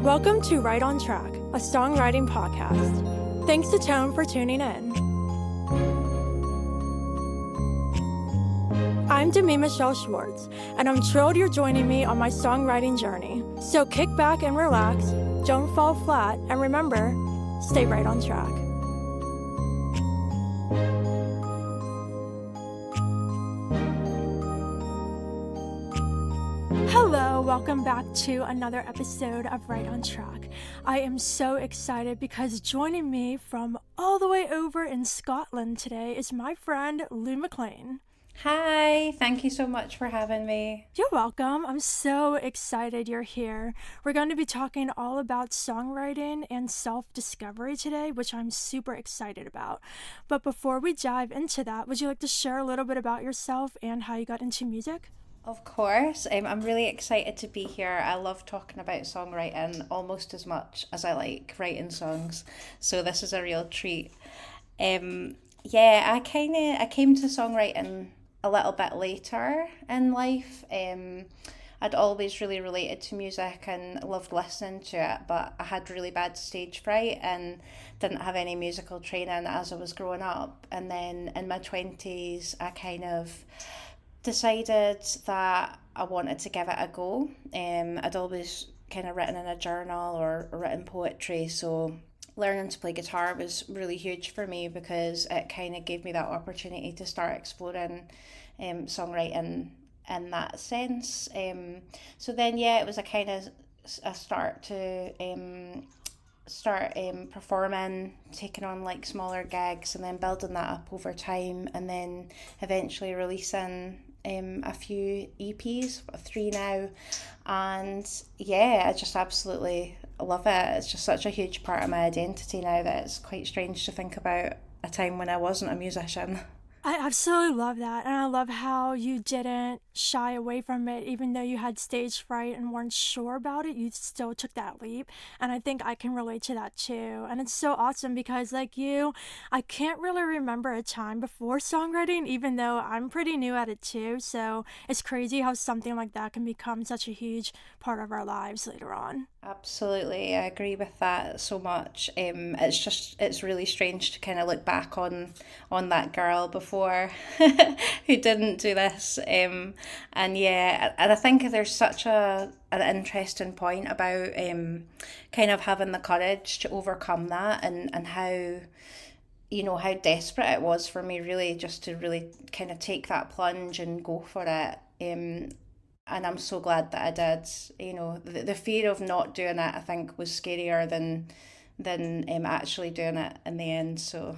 Welcome to Right on Track, a songwriting podcast. Thanks to Tone for tuning in. I'm Demi Michelle Schwartz, and I'm thrilled you're joining me on my songwriting journey. So kick back and relax, don't fall flat, and remember, stay right on track. Hello, welcome back to another episode of Right on Track. I am so excited because joining me from all the way over in Scotland today is my friend Mclean. Hi, thank you so much for having me. You're welcome. I'm so excited you're here. We're going to be talking all about songwriting and self-discovery today, which I'm super excited about. But before we dive into that, would you like to share a little bit about yourself and how you got into music? Of course, I'm really excited to be here. I love talking about songwriting almost as much as I like writing songs, so this is a real treat. I came to songwriting a little bit later in life. I'd always really related to music and loved listening to it, but I had really bad stage fright and didn't have any musical training as I was growing up. And then in my 20s, I kind of decided that I wanted to give it a go. I'd always kind of written in a journal or written poetry, so learning to play guitar was really huge for me because it kind of gave me that opportunity to start exploring songwriting in that sense. So then, it was a kind of a start to performing, taking on like smaller gigs, and then building that up over time, and then eventually releasing a few EPs, 3 now, and I just absolutely love it. It's just such a huge part of my identity now that it's quite strange to think about a time when I wasn't a musician. I absolutely love that, and I love how you didn't shy away from it. Even though you had stage fright and weren't sure about it, you still took that leap, and I think I can relate to that too. And it's so awesome because, like you, I can't really remember a time before songwriting, even though I'm pretty new at it too, so it's crazy how something like that can become such a huge part of our lives later on. Absolutely, I agree with that so much. It's really strange to kind of look back on that girl before who didn't do this. And I think there's such an interesting point about kind of having the courage to overcome that, and how how desperate it was for me really just to really kind of take that plunge and go for it. And I'm so glad that I did. The fear of not doing it, I think, was scarier than actually doing it in the end. So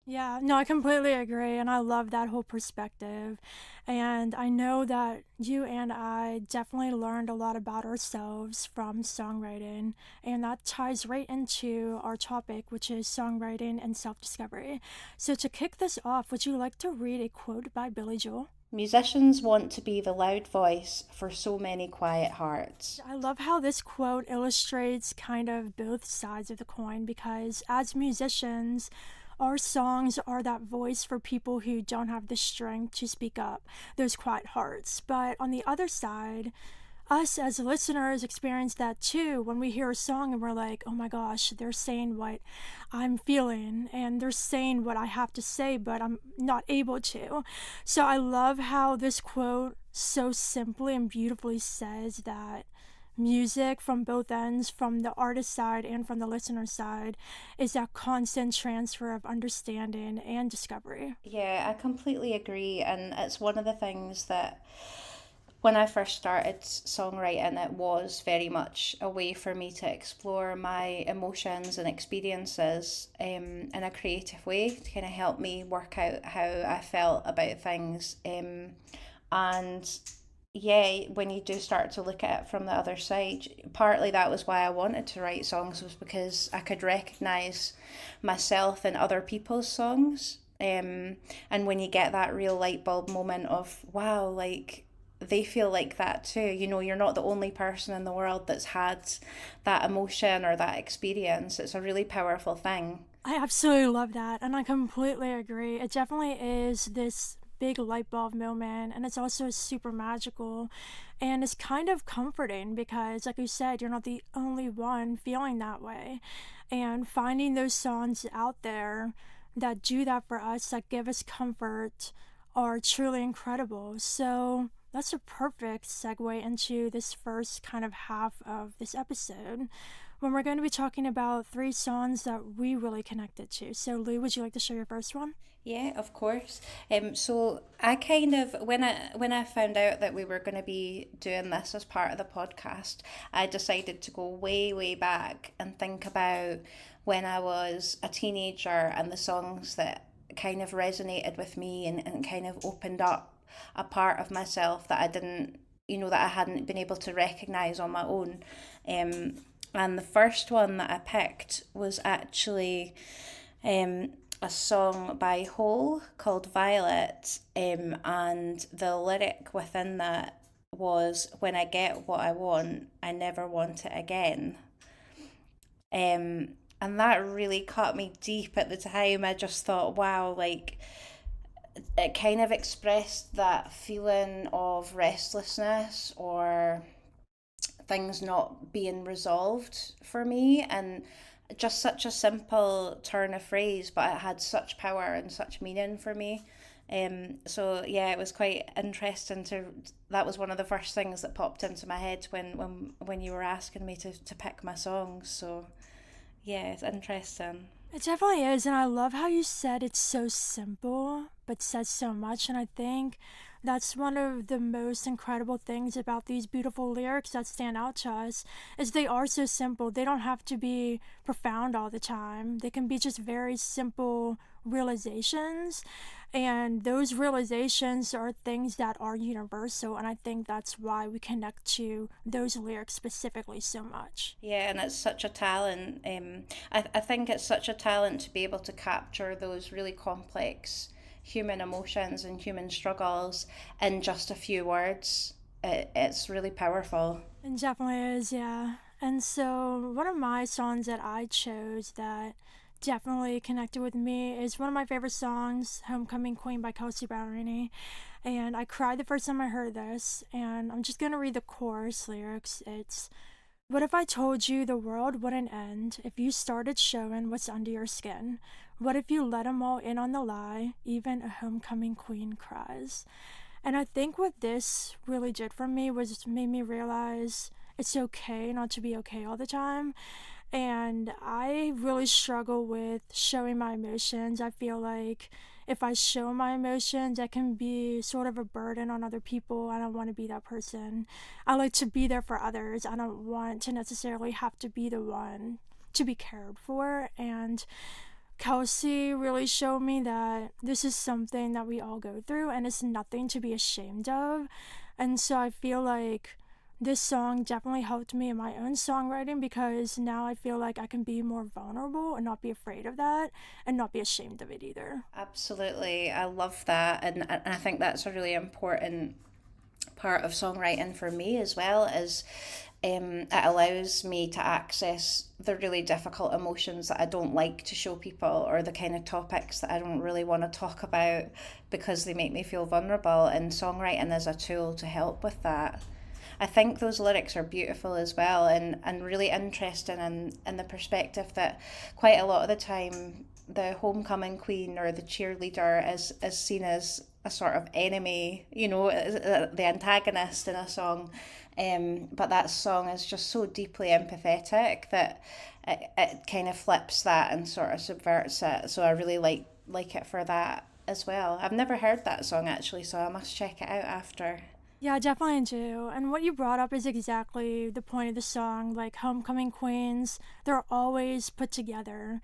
Yeah, no, I completely agree, and I love that whole perspective. And I know that you and I definitely learned a lot about ourselves from songwriting, and that ties right into our topic, which is songwriting and self-discovery. So to kick this off, would you like to read a quote by Billy Joel? musicians want to be the loud voice for so many quiet hearts. I love how this quote illustrates kind of both sides of the coin because as musicians, our songs are that voice for people who don't have the strength to speak up, those quiet hearts. But on the other side, us as listeners experience that too when we hear a song and we're like, oh my gosh, they're saying what I'm feeling and they're saying what I have to say, but I'm not able to. So I love how this quote so simply and beautifully says that music from both ends, from the artist side and from the listener side, is that constant transfer of understanding and discovery. Yeah, I completely agree. And it's one of the things that when I first started songwriting, it was very much a way for me to explore my emotions and experiences in a creative way to kind of help me work out how I felt about things. And when you do start to look at it from the other side, partly that was why I wanted to write songs, was because I could recognize myself in other people's songs. And when you get that real light bulb moment of, wow, like they feel like that too. You're not the only person in the world that's had that emotion or that experience. It's a really powerful thing. I absolutely love that, and I completely agree. It definitely is this big light bulb moment, and it's also super magical. And it's kind of comforting because, like you said, you're not the only one feeling that way. And finding those songs out there that do that for us, that give us comfort, are truly incredible. So that's a perfect segue into this first kind of half of this episode, when we're going to be talking about three songs that we really connected to. So, Lou, would you like to share your first one? Yeah, of course. So I kind of when I found out that we were going to be doing this as part of the podcast, I decided to go way, way back and think about when I was a teenager and the songs that kind of resonated with me and kind of opened up a part of myself that I didn't, that I hadn't been able to recognize on my own. Um, and the first one that I picked was actually a song by Hole called Violet, and the lyric within that was, "When I get what I want, I never want it again." And that really caught me deep at the time. I just thought, wow, like it kind of expressed that feeling of restlessness or things not being resolved for me, and just such a simple turn of phrase, but it had such power and such meaning for me. So yeah, it was quite interesting to. That was one of the first things that popped into my head when you were asking me to pick my songs. So yeah, it's interesting. It definitely is, and I love how you said it's so simple, but says so much. And I think that's one of the most incredible things about these beautiful lyrics that stand out to us, is they are so simple. They don't have to be profound all the time. They can be just very simple realizations, and those realizations are things that are universal, and I think that's why we connect to those lyrics specifically so much. Yeah, and it's such a talent. I think it's such a talent to be able to capture those really complex human emotions and human struggles in just a few words. It's really powerful. It definitely is, yeah. And so, one of my songs that I chose that definitely connected with me is one of my favorite songs, Homecoming Queen by Kelsey Ballerini. And I cried the first time I heard this, and I'm just gonna read the chorus lyrics. It's, "What if I told you the world wouldn't end if you started showing what's under your skin? What if you let 'em all in on the lie? Even a homecoming queen cries." And I think what this really did for me was it made me realize it's okay not to be okay all the time. And I really struggle with showing my emotions. I feel like if I show my emotions, that can be sort of a burden on other people. I don't want to be that person. I like to be there for others. I don't want to necessarily have to be the one to be cared for. And Kelsey really showed me that this is something that we all go through and it's nothing to be ashamed of. And so I feel like this song definitely helped me in my own songwriting, because now I feel like I can be more vulnerable and not be afraid of that and not be ashamed of it either. Absolutely, I love that, and I think that's a really important part of songwriting for me as well. Is it allows me to access the really difficult emotions that I don't like to show people, or the kind of topics that I don't really want to talk about because they make me feel vulnerable, and songwriting is a tool to help with that. I think those lyrics are beautiful as well, and really interesting in the perspective that quite a lot of the time the homecoming queen or the cheerleader is seen as a sort of enemy, the antagonist in a song. But that song is just so deeply empathetic that it kind of flips that and sort of subverts it. So I really like it for that as well. I've never heard that song actually, so I must check it out after. Yeah, I definitely do. And what you brought up is exactly the point of the song. Like, homecoming queens, they're always put together.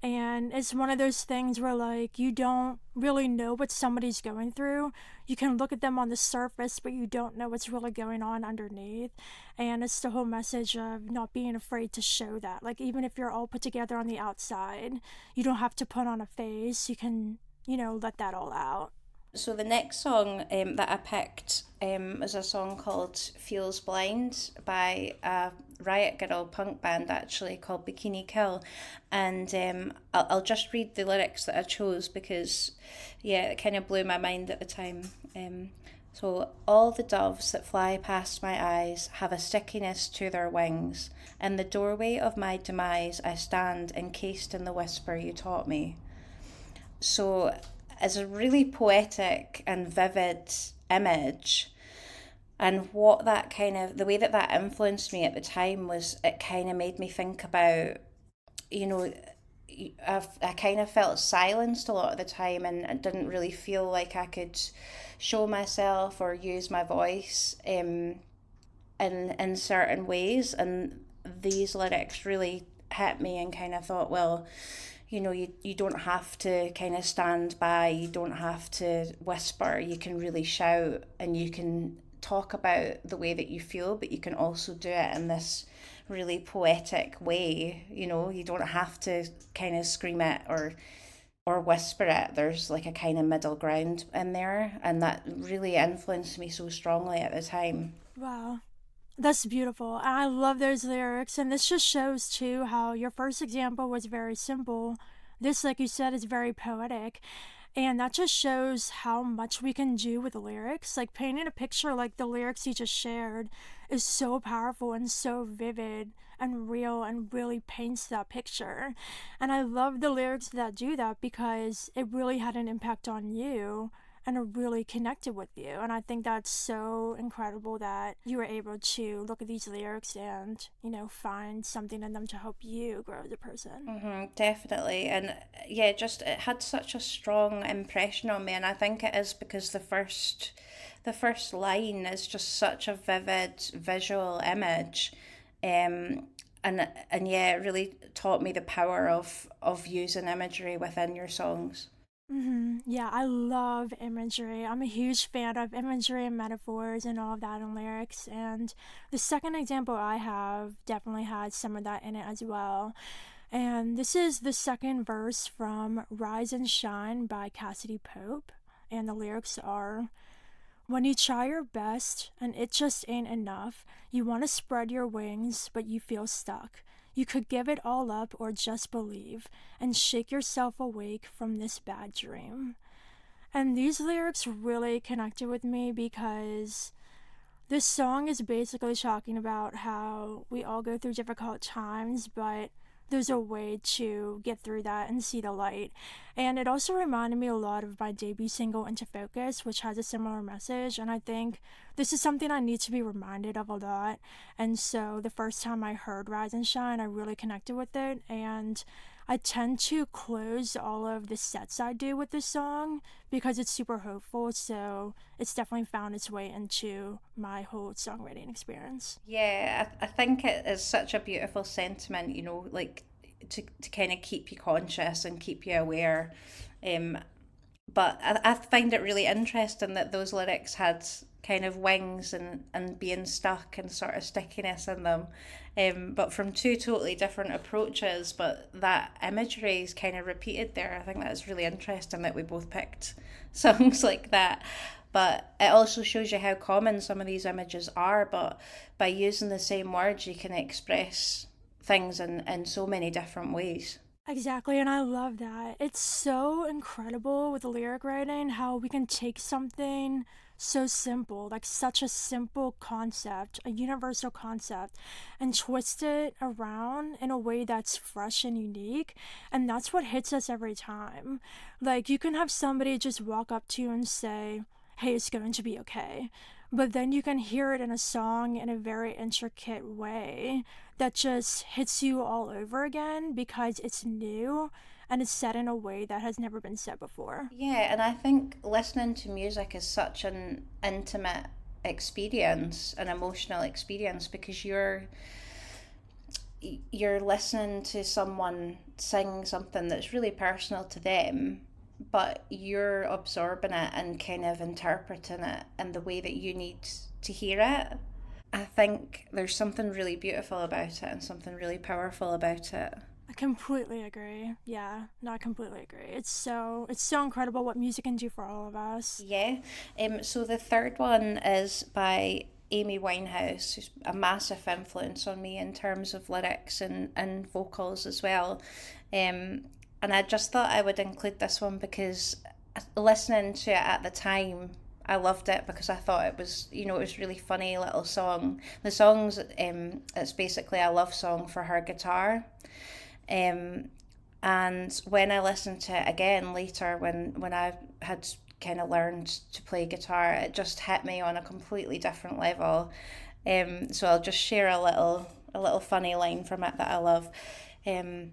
And it's one of those things where, like, you don't really know what somebody's going through. You can look at them on the surface, but you don't know what's really going on underneath. And it's the whole message of not being afraid to show that. Like, even if you're all put together on the outside, you don't have to put on a face. You can, let that all out. So the next song that I picked was a song called "Feels Blind" by a Riot Girl punk band actually called Bikini Kill, and I'll just read the lyrics that I chose because, yeah, it kind of blew my mind at the time. So all the doves that fly past my eyes have a stickiness to their wings. In the doorway of my demise, I stand encased in the whisper you taught me. So it's a really poetic and vivid image. And what that kind of, the way that that influenced me at the time was it kind of made me think about, you know, I kind of felt silenced a lot of the time and I didn't really feel like I could show myself or use my voice in certain ways. And these lyrics really hit me and kind of thought, well, you don't have to kind of stand by, you don't have to whisper, you can really shout and you can talk about the way that you feel, but you can also do it in this really poetic way. You don't have to kind of scream it or whisper it. There's like a kind of middle ground in there, and that really influenced me so strongly at the time. Wow. That's beautiful. And I love those lyrics. And this just shows, too, how your first example was very simple. This, like you said, is very poetic. And that just shows how much we can do with the lyrics. Like painting a picture like the lyrics you just shared is so powerful and so vivid and real and really paints that picture. And I love the lyrics that do that because it really had an impact on you and are really connected with you. And I think that's so incredible that you were able to look at these lyrics and, find something in them to help you grow as a person. Definitely. And yeah, just it had such a strong impression on me, and I think it is because the first line is just such a vivid visual image. And yeah, it really taught me the power of using imagery within your songs. Yeah, I love imagery. I'm a huge fan of imagery and metaphors and all of that in lyrics. And the second example I have definitely has some of that in it as well. And this is the second verse from Rise and Shine by Cassidy Pope. And the lyrics are: when you try your best and it just ain't enough, you want to spread your wings, but you feel stuck. You could give it all up or just believe and shake yourself awake from this bad dream. And these lyrics really connected with me because this song is basically talking about how we all go through difficult times, but there's a way to get through that and see the light. And it also reminded me a lot of my debut single, Into Focus, which has a similar message. And I think this is something I need to be reminded of a lot. And so the first time I heard Rise and Shine, I really connected with it. And I tend to close all of the sets I do with this song because it's super hopeful. So it's definitely found its way into my whole songwriting experience. Yeah, I think it is such a beautiful sentiment, like to kind of keep you conscious and keep you aware. Um, but I find it really interesting that those lyrics had kind of wings and being stuck and sort of stickiness in them. But from two totally different approaches, but that imagery is kind of repeated there. I think that's really interesting that we both picked songs like that. But it also shows you how common some of these images are, but by using the same words, you can express things in so many different ways. Exactly, and I love that. It's so incredible with lyric writing how we can take something so simple, like such a simple concept, a universal concept, and twist it around in a way that's fresh and unique. And that's what hits us every time. Like, you can have somebody just walk up to you and say, "Hey, it's going to be okay." But then you can hear it in a song in a very intricate way that just hits you all over again because it's new and it's said in a way that has never been said before. Yeah, and I think listening to music is such an intimate experience, an emotional experience, because you're listening to someone sing something that's really personal to them, but you're absorbing it and kind of interpreting it in the way that you need to hear it. I think there's something really beautiful about it and something really powerful about it. I completely agree. Yeah, no, I completely agree. It's so incredible what music can do for all of us. Yeah. So the third one is by Amy Winehouse, who's a massive influence on me in terms of lyrics and vocals as well. Um, and I just thought I would include this one because listening to it at the time, I loved it because I thought it was, it was really funny little song. The song's, it's basically a love song for her guitar. Um, and when I listened to it again later, when I had kind of learned to play guitar, it just hit me on a completely different level. So I'll just share a little funny line from it that I love. Um,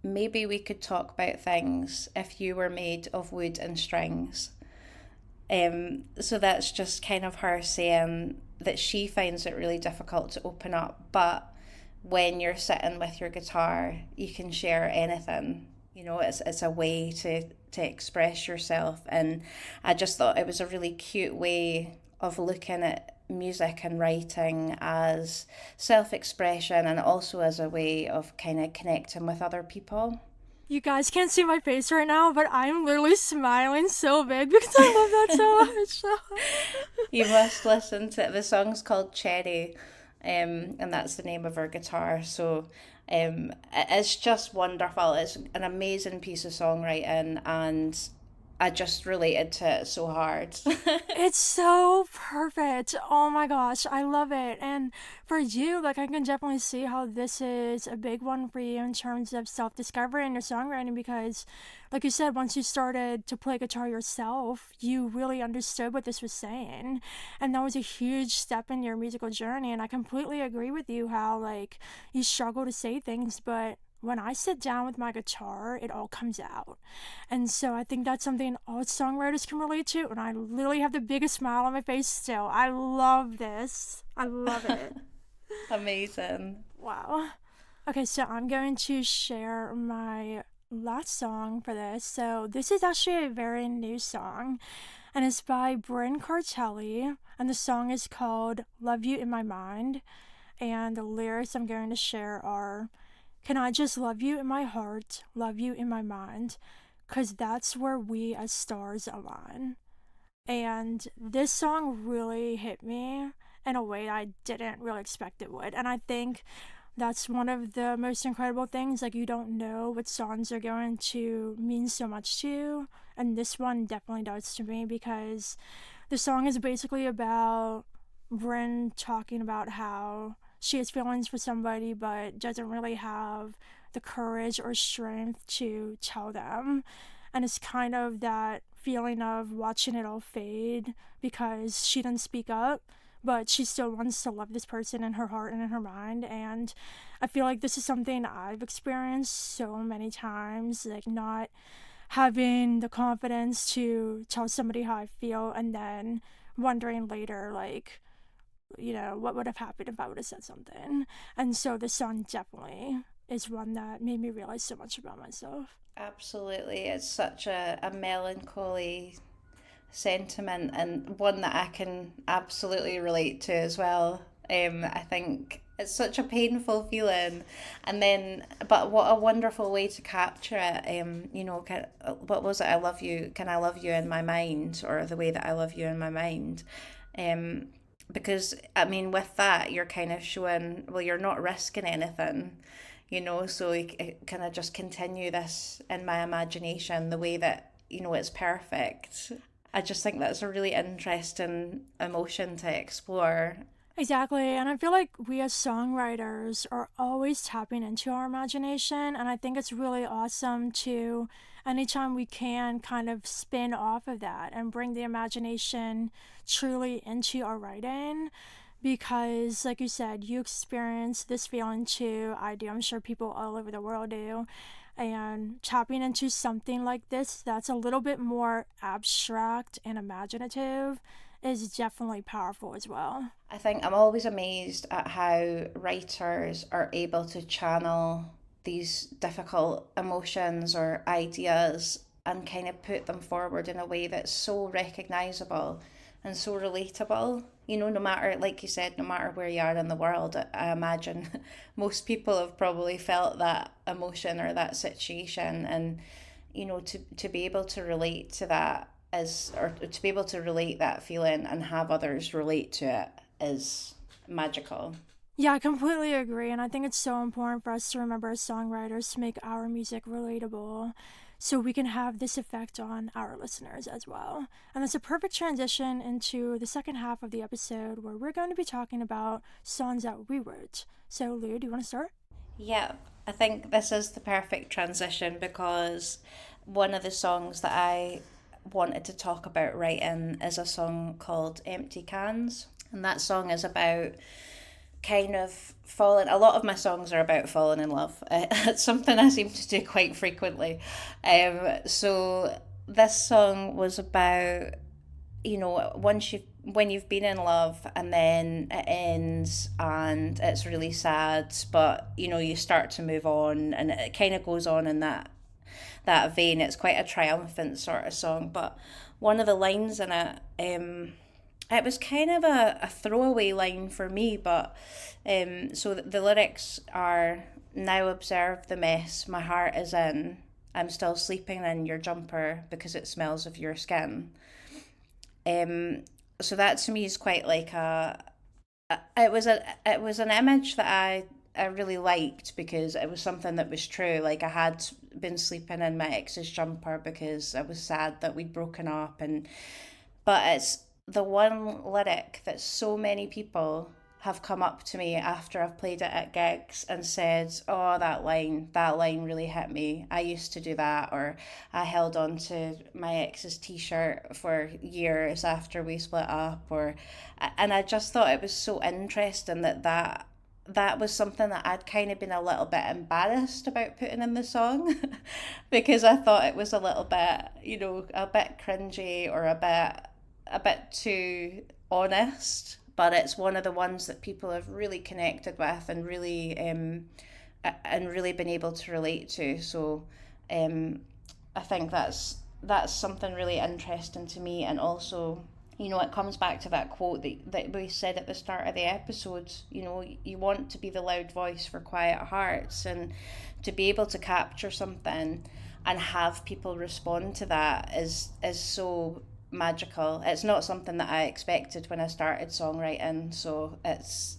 Maybe we could talk about things if you were made of wood and strings. So that's just kind of her saying that she finds it really difficult to open up, but when you're sitting with your guitar, you can share anything. It's a way to express yourself, and I just thought it was a really cute way of looking at music and writing as self-expression and also as a way of kind of connecting with other people. You guys can't see my face right now, but I'm literally smiling so big because I love that so much. You must listen to it. The song's called Cherry, and that's the name of her guitar. So it's just wonderful. It's an amazing piece of songwriting, and I just related to it so hard. It's so perfect. Oh my gosh, I love it. And for you, like, I can definitely see how this is a big one for you in terms of self discovery and your songwriting because, like you said, once you started to play guitar yourself, you really understood what this was saying. And that was a huge step in your musical journey. And I completely agree with you how, like, you struggle to say things, but when I sit down with my guitar, it all comes out. And so I think that's something all songwriters can relate to. And I literally have the biggest smile on my face still. I love this. I love it. Amazing. Wow. Okay, so I'm going to share my last song for this. So this is actually a very new song, and it's by Bryn Cartelli, and the song is called Love You in My Mind. And the lyrics I'm going to share are, can I just love you in my heart, love you in my mind? Because that's where we as stars align. And this song really hit me in a way I didn't really expect it would. And I think that's one of the most incredible things. Like, you don't know what songs are going to mean so much to you. And this one definitely does to me because the song is basically about Bryn talking about how she has feelings for somebody but doesn't really have the courage or strength to tell them. And it's kind of that feeling of watching it all fade because she didn't speak up, but she still wants to love this person in her heart and in her mind. And I feel like this is something I've experienced so many times, like not having the confidence to tell somebody how I feel and then wondering later, like, what would have happened if I would have said something. And so this song definitely is one that made me realize so much about myself. Absolutely. It's such a melancholy sentiment and one that I can absolutely relate to as well. I think it's such a painful feeling, and then but what a wonderful way to capture it. What was it? I love you. Can I love you in my mind, or the way that I love you in my mind? Um, because I mean, with that, you're kind of showing well, you're not risking anything. So I kind of just continue this in my imagination the way that it's perfect. I just think that's a really interesting emotion to explore. Exactly, and I feel like we as songwriters are always tapping into our imagination, and I think it's really awesome to, anytime we can, kind of spin off of that and bring the imagination truly into our writing. Because, like you said, you experience this feeling too. I do. I'm sure people all over the world do. And tapping into something like this that's a little bit more abstract and imaginative is definitely powerful as well. I think I'm always amazed at how writers are able to channel these difficult emotions or ideas and kind of put them forward in a way that's so recognizable and so relatable. No matter, like you said, no matter where you are in the world, I imagine most people have probably felt that emotion or that situation. And, to be able to relate to that or to be able to relate that feeling and have others relate to it is magical. Yeah, I completely agree. And I think it's so important for us to remember as songwriters to make our music relatable so we can have this effect on our listeners as well. And that's a perfect transition into the second half of the episode where we're going to be talking about songs that we wrote. So, Lou, do you want to start? Yeah, I think this is the perfect transition because one of the songs that I wanted to talk about writing is a song called Empty Cans. And that song is about kind of falling. A lot of my songs are about falling in love. It's something I seem to do quite frequently. So this song was about, once you when you've been in love and then it ends and it's really sad, but you start to move on, and it kind of goes on in that vein. It's quite a triumphant sort of song, but one of the lines in it, it was kind of a throwaway line for me, but so the lyrics are, now observe the mess my heart is in, I'm still sleeping in your jumper because it smells of your skin. um so that to me is quite like it was an image that I really liked because it was something that was true. Like, I had been sleeping in my ex's jumper because I was sad that we'd broken up. And but it's the one lyric that so many people have come up to me after I've played it at gigs and said, "Oh, that line really hit me. I used to do that," or "I held on to my ex's t-shirt for years after we split up," or and I just thought it was so interesting that was something that I'd kind of been a little bit embarrassed about putting in the song because I thought it was a little bit, a bit cringy or a bit too honest. But it's one of the ones that people have really connected with and really been able to relate to. So um, I think that's something really interesting to me. And also, it comes back to that quote that we said at the start of the episode. You want to be the loud voice for quiet hearts, and to be able to capture something and have people respond to that is so magical. It's not something that I expected when I started songwriting, so it's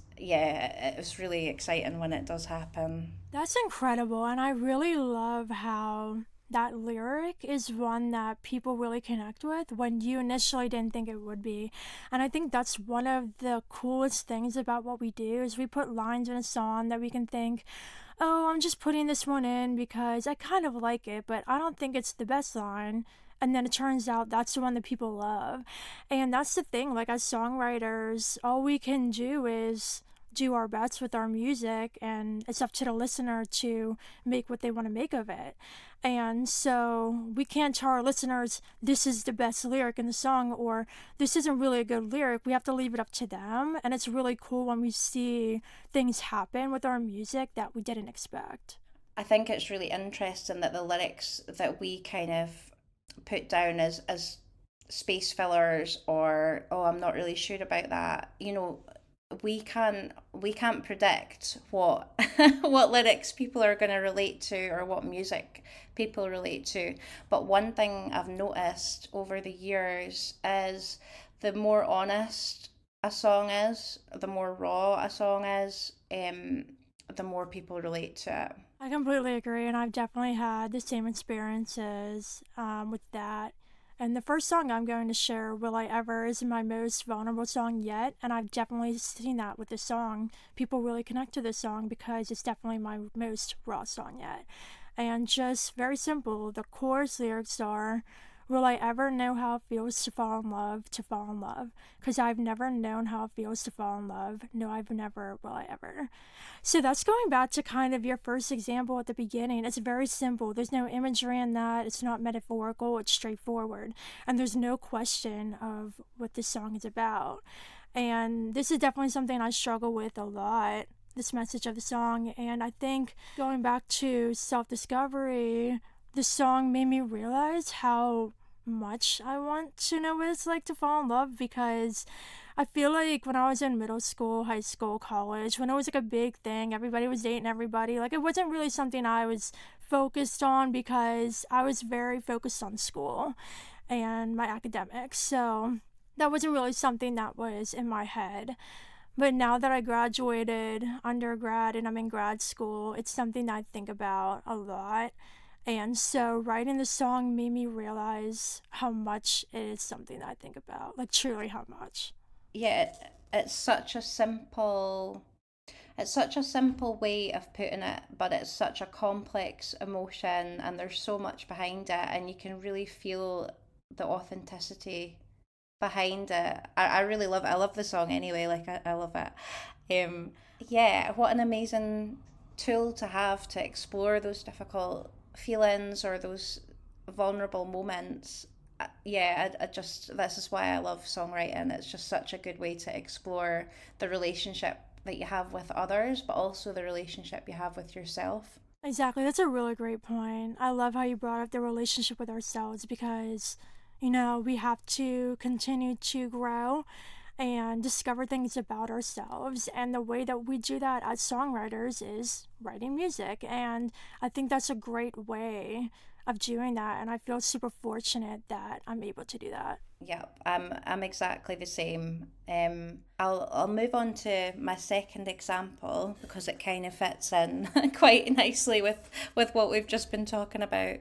really exciting when it does happen. That's incredible. And I really love how that lyric is one that people really connect with when you initially didn't think it would be. And I think that's one of the coolest things about what we do is we put lines in a song that we can think, oh, I'm just putting this one in because I kind of like it, but I don't think it's the best line. And then it turns out that's the one that people love. And that's the thing, like as songwriters, all we can do is do our best with our music, and it's up to the listener to make what they want to make of it. And so we can't tell our listeners this is the best lyric in the song or this isn't really a good lyric. We have to leave it up to them. And it's really cool when we see things happen with our music that we didn't expect. I think it's really interesting that the lyrics that we kind of put down as space fillers, or oh, I'm not really sure about that. We can't predict what what lyrics people are going to relate to or what music people relate to. But one thing I've noticed over the years is the more honest a song is, the more raw a song is, the more people relate to it. I completely agree, and I've definitely had the same experiences with that. And the first song I'm going to share, Will I Ever, is my most vulnerable song yet, and I've definitely seen that with this song. People really connect to this song because it's definitely my most raw song yet. And just very simple, the chorus lyrics are, will I ever know how it feels to fall in love, to fall in love? Because I've never known how it feels to fall in love. No, I've never, will I ever? So that's going back to kind of your first example at the beginning. It's very simple. There's no imagery in that. It's not metaphorical. It's straightforward. And there's no question of what this song is about. And this is definitely something I struggle with a lot, this message of the song. And I think going back to self discovery, the song made me realize how much I want to know what it's like to fall in love, because I feel like when I was in middle school, high school, college, when it was like a big thing, everybody was dating everybody. Like, it wasn't really something I was focused on because I was very focused on school and my academics. So that wasn't really something that was in my head. But now that I graduated undergrad and I'm in grad school, it's something that I think about a lot. And so writing the song made me realize how much it is something that I think about, like truly how much. Yeah, it's such a simple it's such a simple way of putting it, but it's such a complex emotion and there's so much behind it and you can really feel the authenticity behind it. I really love it. I love the song anyway, like I love it. Yeah, what an amazing tool to have to explore those difficult feelings or those vulnerable moments. Yeah, I just, this is why I love songwriting. It's just such a good way to explore the relationship that you have with others, but also the relationship you have with yourself. Exactly. That's a really great point. I love how you brought up the relationship with ourselves because, you know, we have to continue to grow and discover things about ourselves. And the way that we do that as songwriters is writing music. And I think that's a great way of doing that. And I feel super fortunate that I'm able to do that. Yep, I'm exactly the same. I'll move on to my second example because it kind of fits in quite nicely with what we've just been talking about.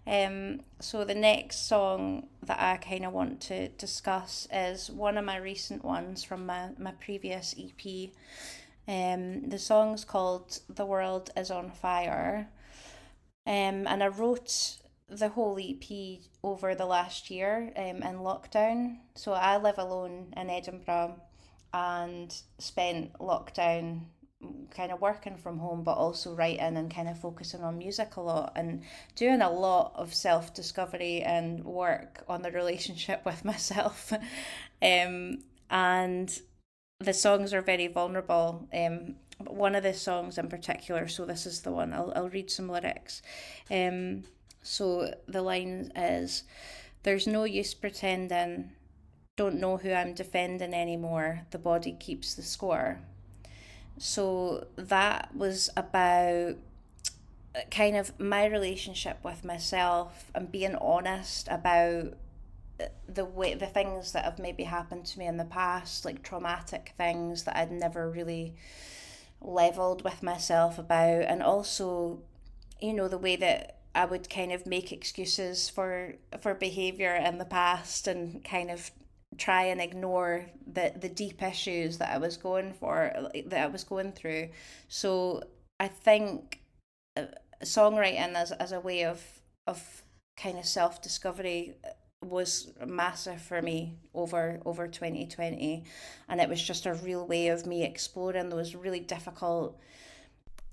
So the next song that I kind of want to discuss is one of my recent ones from my previous EP. The song's called "The World Is on Fire." And I wrote the whole EP over the last year in lockdown. So I live alone in Edinburgh and spent lockdown kind of working from home, but also writing and kind of focusing on music a lot and doing a lot of self discovery and work on the relationship with myself. And the songs are very vulnerable. But one of the songs in particular, so this is the one, I'll read some lyrics. Um, so the line is, "There's no use pretending, don't know who I'm defending anymore, the body keeps the score." So that was about kind of my relationship with myself and being honest about the things that have maybe happened to me in the past, like traumatic things that I'd never really leveled with myself about, and also, you know, the way that I would kind of make excuses for behavior in the past and kind of try and ignore the deep issues that I was going through. So I think songwriting as a way of kind of self discovery was massive for me over 2020, and it was just a real way of me exploring those really difficult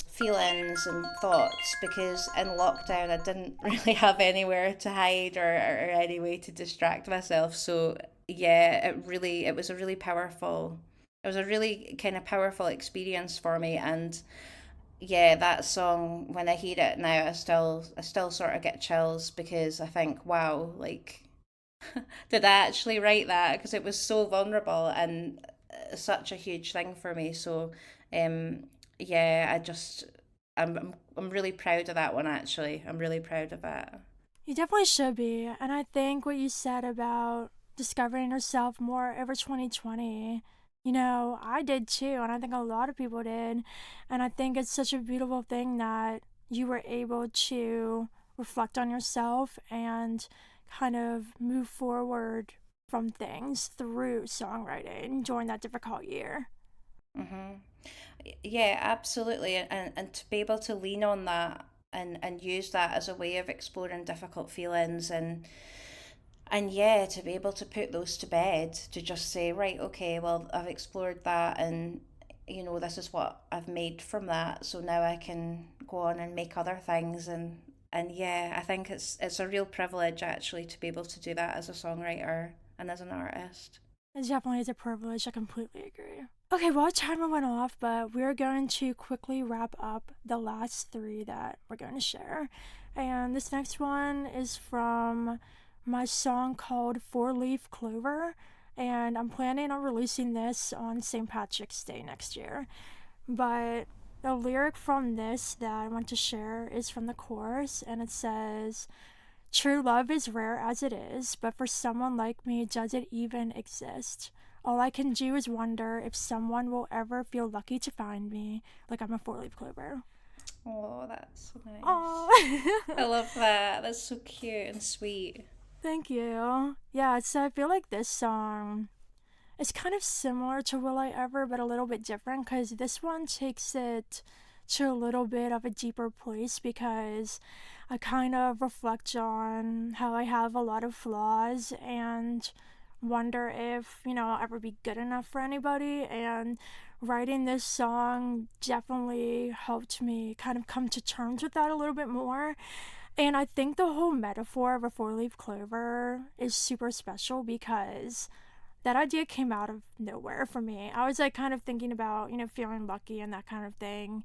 feelings and thoughts because in lockdown I didn't really have anywhere to hide or any way to distract myself. So yeah, it was a really powerful, it was a really kind of powerful experience for me. And yeah, that song, when I hear it now, I still sort of get chills because I think, wow, like, did I actually write that? Because it was so vulnerable and such a huge thing for me. So, um, yeah, I'm really proud of that one. Actually, I'm really proud of it. You definitely should be. And I think what you said about discovering yourself more over 2020, you know, I did too. And I think a lot of people did. And I think it's such a beautiful thing that you were able to reflect on yourself and kind of move forward from things through songwriting during that difficult year. Hmm. Yeah, absolutely, and to be able to lean on that and use that as a way of exploring difficult feelings and yeah, to be able to put those to bed, to just say, right, okay, well, I've explored that and you know, this is what I've made from that. So now I can go on and make other things and yeah, I think it's a real privilege actually to be able to do that as a songwriter and as an artist. It definitely is a privilege. I completely agree. Okay, well, our timer went off, but we're going to quickly wrap up the last three that we're going to share. And this next one is from my song called Four Leaf Clover, and I'm planning on releasing this on St. Patrick's Day next year. But the lyric from this that I want to share is from the chorus, and it says, "True love is rare as it is, but for someone like me, does it even exist? All I can do is wonder if someone will ever feel lucky to find me, like I'm a four-leaf clover." Oh, that's so nice. I Oh, love that. That's so cute and sweet. thank you. Yeah, so I feel like this song is kind of similar to Will I Ever, but a little bit different because this one takes it to a little bit of a deeper place because I kind of reflect on how I have a lot of flaws and wonder if, I'll ever be good enough for anybody. And writing this song definitely helped me kind of come to terms with that a little bit more. And I think the whole metaphor of a four leaf clover is super special because that idea came out of nowhere for me. I was like kind of thinking about, feeling lucky and that kind of thing.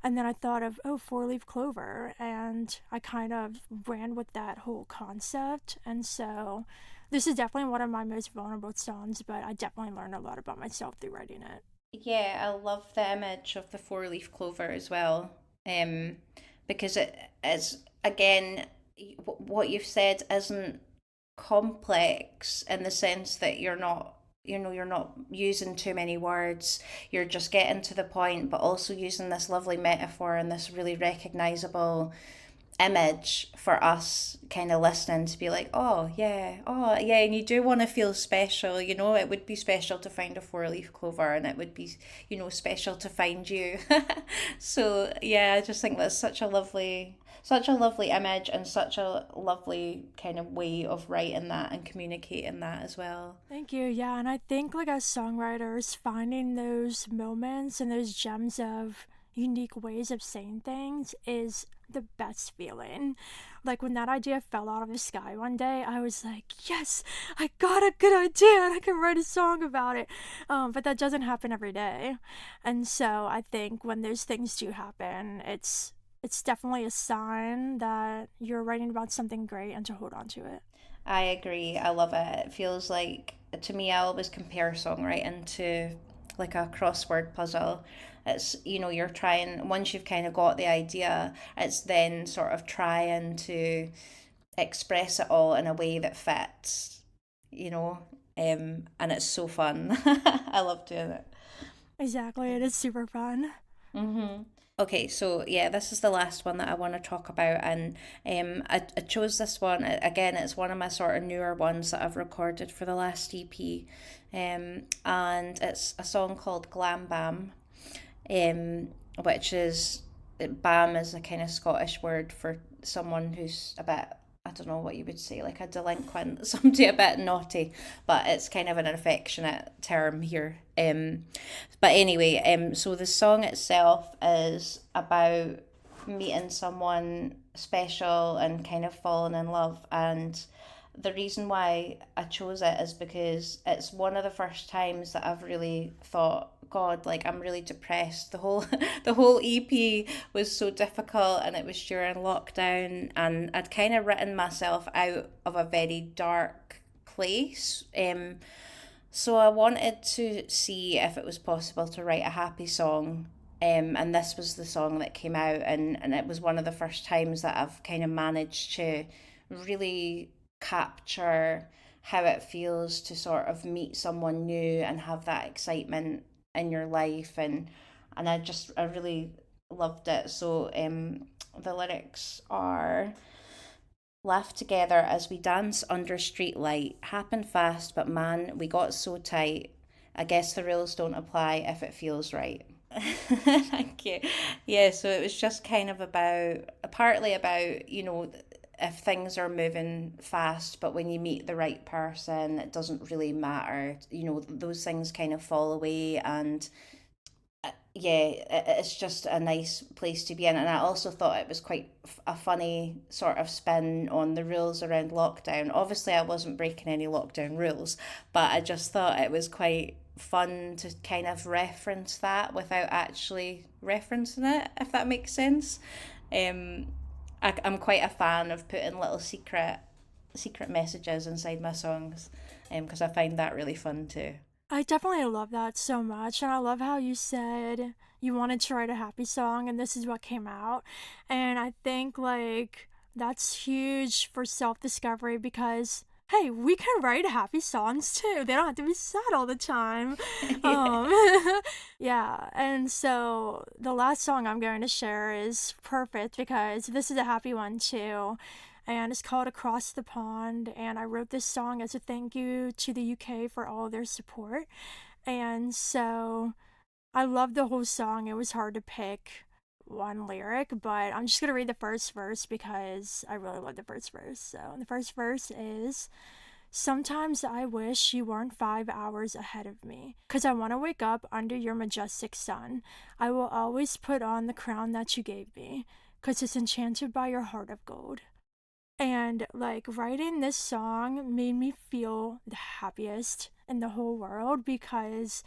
And then I thought of, oh, four leaf clover. And I kind of ran with that whole concept. And so this is definitely one of my most vulnerable songs, but I definitely learned a lot about myself through writing it. Yeah, I love the image of the four-leaf clover as well. Um, because it is, again, what you've said isn't complex in the sense that you're not using too many words. You're just getting to the point, but also using this lovely metaphor and this really recognizable image for us kind of listening to be like, oh yeah, and you do want to feel special, it would be special to find a four-leaf clover, and it would be, special to find you. So yeah, I just think that's such a lovely image and such a lovely kind of way of writing that and communicating that as well. Thank you. Yeah, and I think like as songwriters, finding those moments and those gems of unique ways of saying things is the best feeling. Like when that idea fell out of the sky one day, I was like, yes, I got a good idea and I can write a song about it. But that doesn't happen every day. And so I think when those things do happen, it's definitely a sign that you're writing about something great and to hold on to it. I agree. I love it. It feels like, to me, I always compare songwriting to like a crossword puzzle. It's, you're trying, once you've kind of got the idea, it's then sort of trying to express it all in a way that fits, you know, and it's so fun. I love doing it. Exactly. It is super fun. Mm-hmm. Okay, so yeah, this is the last one that I want to talk about, and I chose this one again. It's one of my sort of newer ones that I've recorded for the last EP, and it's a song called Glam Bam, which is, bam is a kind of Scottish word for someone who's a bit, I don't know what you would say, like a delinquent, somebody a bit naughty, but it's kind of an affectionate term here. But anyway, so the song itself is about meeting someone special and kind of falling in love. And the reason why I chose it is because it's one of the first times that I've really thought, God, like I'm really depressed. The whole the whole EP was so difficult, and it was during lockdown, and I'd kind of written myself out of a very dark place. So I wanted to see if it was possible to write a happy song. And this was the song that came out, and it was one of the first times that I've kind of managed to really capture how it feels to sort of meet someone new and have that excitement in your life, and I really loved it. So the lyrics are, laugh together as we dance under street light, happened fast but man we got so tight, I guess the rules don't apply if it feels right. Thank you. Yeah, so it was just kind of about, partly about, if things are moving fast, but when you meet the right person, it doesn't really matter. Those things kind of fall away, and yeah, it's just a nice place to be in. And I also thought it was quite a funny sort of spin on the rules around lockdown. Obviously, I wasn't breaking any lockdown rules, but I just thought it was quite fun to kind of reference that without actually referencing it, if that makes sense. I'm quite a fan of putting little secret messages inside my songs, because I find that really fun too. I definitely love that so much. And I love how you said you wanted to write a happy song and this is what came out. And I think, like, that's huge for self discovery because, hey, we can write happy songs too. They don't have to be sad all the time. Yeah. Um, yeah. And so the last song I'm going to share is perfect because this is a happy one too, and it's called Across the Pond. And I wrote this song as a thank you to the UK for all of their support. And so I love the whole song. It was hard to pick one lyric, but I'm just gonna read the first verse because I really love the first verse. So the first verse is, sometimes I wish you weren't 5 hours ahead of me, 'cause I want to wake up under your majestic sun. I will always put on the crown that you gave me, 'cause it's enchanted by your heart of gold. And like writing this song made me feel the happiest in the whole world because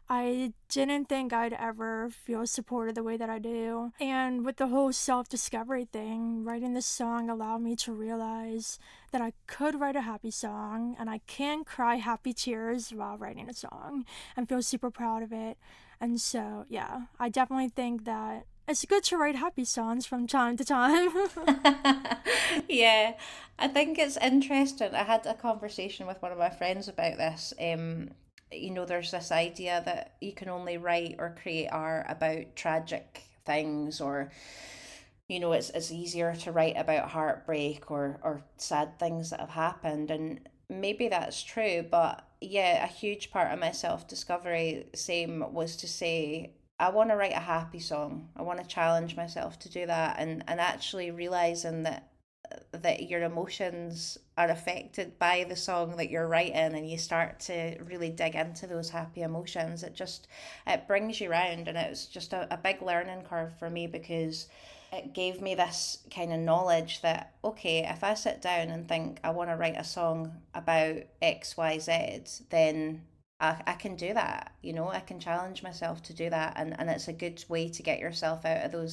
I didn't think I'd ever feel supported the way that I do. And with the whole self discovery thing, writing this song allowed me to realize that I could write a happy song and I can cry happy tears while writing a song and feel super proud of it. And so, yeah, I definitely think that it's good to write happy songs from time to time. Yeah, I think it's interesting. I had a conversation with one of my friends about this. There's this idea that you can only write or create art about tragic things, or it's easier to write about heartbreak or sad things that have happened, and maybe that's true. But yeah, a huge part of my self discovery, same, was to say I want to write a happy song. I want to challenge myself to do that, and actually realizing that your emotions are affected by the song that you're writing, and you start to really dig into those happy emotions. It brings you round, and it's just a big learning curve for me, because it gave me this kind of knowledge that, okay, if I sit down and think I want to write a song about XYZ, then I can do that. I can challenge myself to do that, and it's a good way to get yourself out of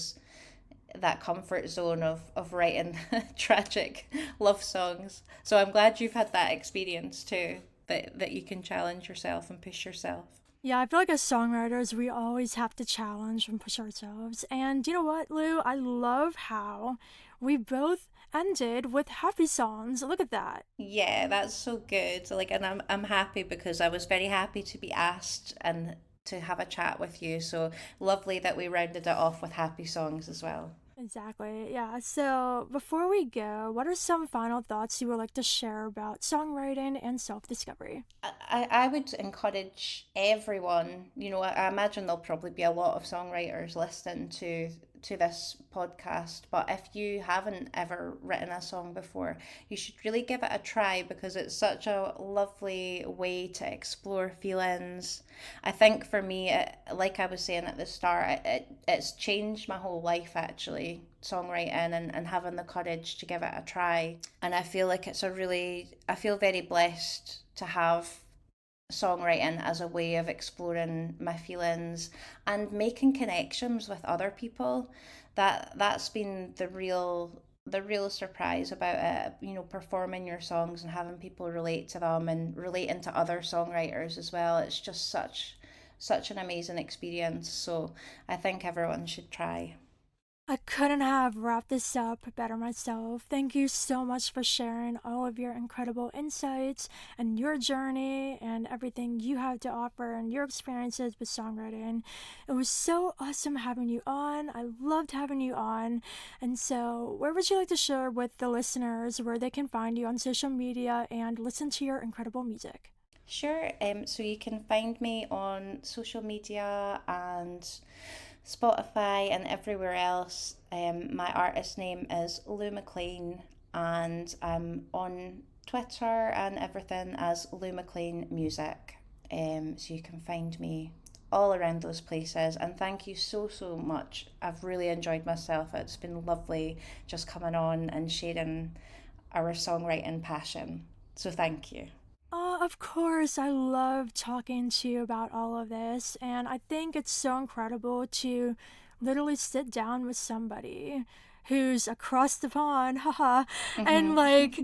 that comfort zone of writing tragic love songs. So I'm glad you've had that experience too, that you can challenge yourself and push yourself. Yeah, I feel like as songwriters, we always have to challenge and push ourselves. And you know what, Lou? I love how we both ended with happy songs. Look at that. Yeah, that's so good. Like, and I'm happy because I was very happy to be asked and to have a chat with you. So lovely that we rounded it off with happy songs as well. Exactly. Yeah. So before we go, what are some final thoughts you would like to share about songwriting and self discovery? I would encourage everyone, I imagine there'll probably be a lot of songwriters listening to this podcast, but if you haven't ever written a song before, you should really give it a try, because it's such a lovely way to explore feelings. I think for me, like I was saying at the start, it's changed my whole life, actually, songwriting, and having the courage to give it a try. And I feel like I feel very blessed to have songwriting as a way of exploring my feelings and making connections with other people. That's been the real surprise about it, performing your songs and having people relate to them and relating to other songwriters as well. It's just such an amazing experience. So I think everyone should try. I couldn't have wrapped this up better myself. Thank you so much for sharing all of your incredible insights and your journey and everything you have to offer and your experiences with songwriting. It was so awesome having you on. I loved having you on. And so, where would you like to share with the listeners where they can find you on social media and listen to your incredible music? Sure. So you can find me on social media and Spotify and everywhere else. My artist name is Lou Mclean, and I'm on Twitter and everything as Lou Mclean Music. So you can find me all around those places. And thank you so much. I've really enjoyed myself. It's been lovely just coming on and sharing our songwriting passion. So thank you. Oh, of course. I love talking to you about all of this. And I think it's so incredible to literally sit down with somebody who's across the pond, haha, and like,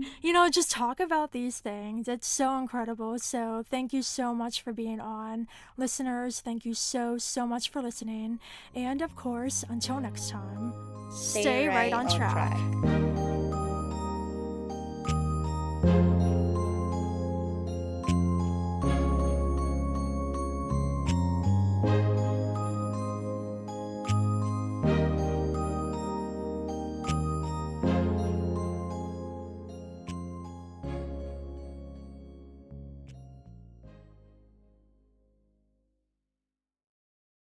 just talk about these things. It's so incredible. So thank you so much for being on. Listeners, thank you so, so much for listening. And of course, until next time, stay right on track.